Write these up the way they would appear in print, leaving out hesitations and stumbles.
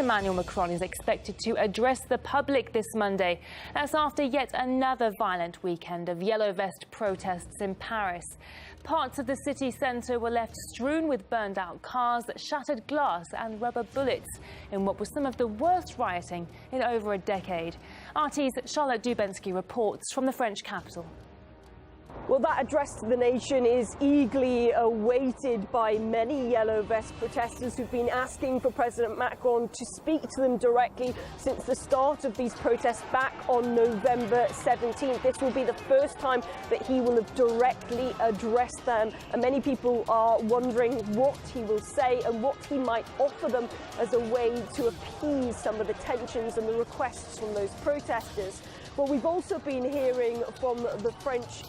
Emmanuel Macron is expected to address the public this Monday. That's after yet another violent weekend of yellow vest protests in Paris. Parts of the city centre were left strewn with burned out cars, shattered glass and rubber bullets in what was some of the worst rioting in over a decade. RT's Charlotte Dubensky reports from the French capital. Well, that address to the nation is eagerly awaited by many yellow vest protesters who've been asking for President Macron to speak to them directly since the start of these protests back on November 17th. This will be the first time that he will have directly addressed them, and many people are wondering what he will say and what he might offer them as a way to appease some of the tensions and the requests from those protesters. Well, we've also been hearing from the French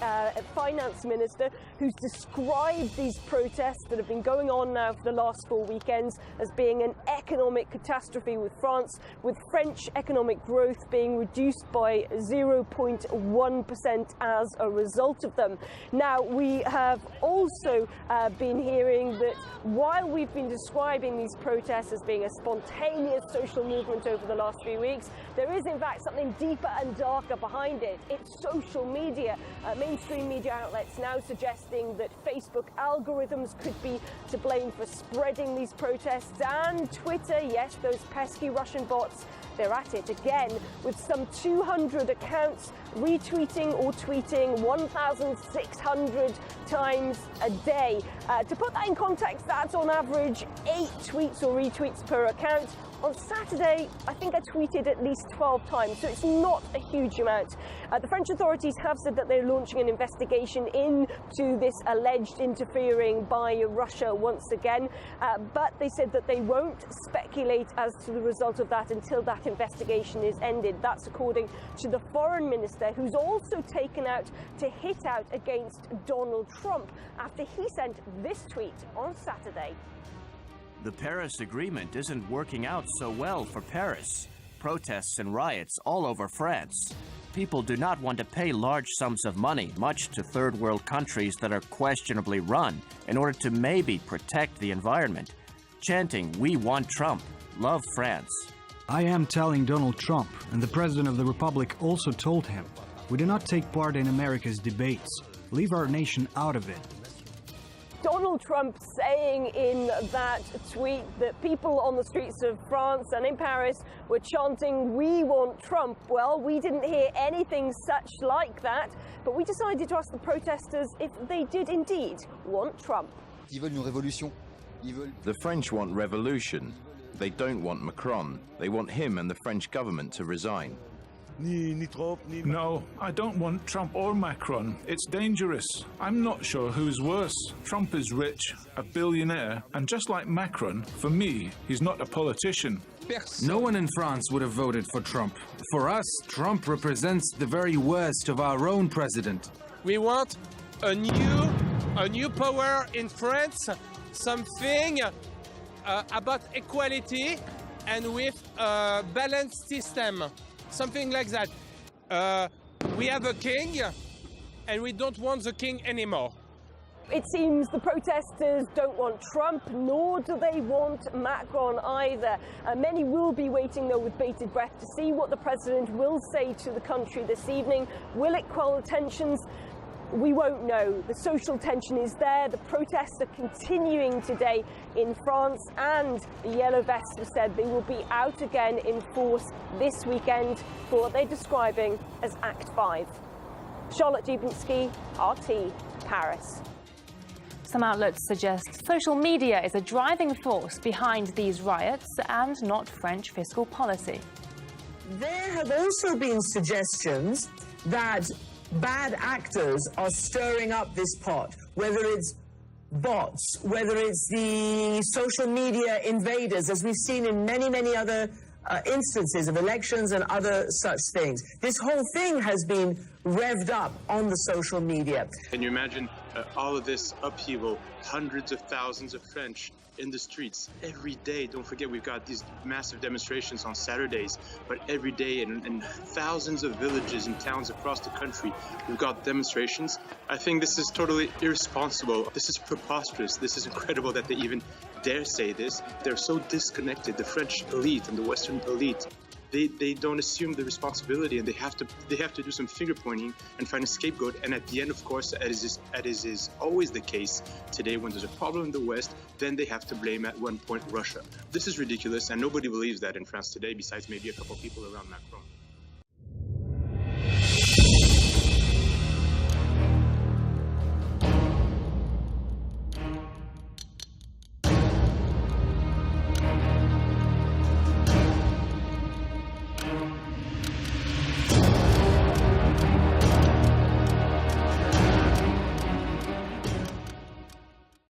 finance minister, who's described these protests that have been going on now for the last 4 weekends as being an economic catastrophe with France, with French economic growth being reduced by 0.1% as a result of them. Now, we have also been hearing that while we've been describing these protests as being a spontaneous social movement over the last few weeks, there is in fact something deeper and darker behind it. It's social media. Mainstream media outlets now suggesting that Facebook algorithms could be to blame for spreading these protests, and Twitter, yes, those pesky Russian bots, they're at it again with some 200 accounts retweeting or tweeting 1,600 times a day. To put that in context, that's on average 8 tweets or retweets per account. On Saturday, I think I tweeted at least 12 times, so it's not a huge amount. The French authorities have said that they're launching an investigation into this alleged interfering by Russia once again, but they said that they won't speculate as to the result of that until that investigation is ended. That's according to the foreign minister, who's also taken out to hit out against Donald Trump after he sent this tweet on Saturday. The Paris Agreement isn't working out so well for Paris. Protests and riots all over France. People do not want to pay large sums of money, much to third world countries that are questionably run, in order to maybe protect the environment. Chanting, "We want Trump, love France." I am telling Donald Trump, and the President of the Republic also told him, we do not take part in America's debates. Leave our nation out of it. Donald Trump saying in that tweet that people on the streets of France and in Paris were chanting, "We want Trump." Well, we didn't hear anything such like that, but we decided to ask the protesters if they did indeed want Trump. Ils veulent une révolution. The French want revolution. They don't want Macron. They want him and the French government to resign. No, I don't want Trump or Macron. It's dangerous. I'm not sure who's worse. Trump is rich, a billionaire, and just like Macron, for me, he's not a politician. No one in France would have voted for Trump. For us, Trump represents the very worst of our own president. We want a new power in France, something about equality and with a balanced system. Something like that. We have a king, and we don't want the king anymore. It seems the protesters don't want Trump, nor do they want Macron either. Many will be waiting, though, with bated breath to see what the president will say to the country this evening. Will it quell the tensions? We won't know. The social tension is there. The protests are continuing today in France, and the Yellow Vests have said they will be out again in force this weekend for what they're describing as Act 5. Charlotte Dubensky, RT, Paris. Some outlets suggest social media is a driving force behind these riots and not French fiscal policy. There have also been suggestions that bad actors are stirring up this pot, whether it's bots, whether it's the social media invaders, as we've seen in many, many other instances of elections and other such things. This whole thing has been revved up on the social media. Can you imagine all of this upheaval, hundreds of thousands of French in the streets every day? Don't forget, we've got these massive demonstrations on Saturdays, but every day in thousands of villages and towns across the country, we've got demonstrations. I think this is totally irresponsible. This is preposterous. This is incredible that they even dare say this. They're so disconnected, the French elite and the Western elite. They don't assume the responsibility, and they have to do some finger pointing and find a scapegoat. And at the end, of course, as is always the case today, when there's a problem in the West, then they have to blame at one point Russia. This is ridiculous, and nobody believes that in France today, besides maybe a couple of people around Macron.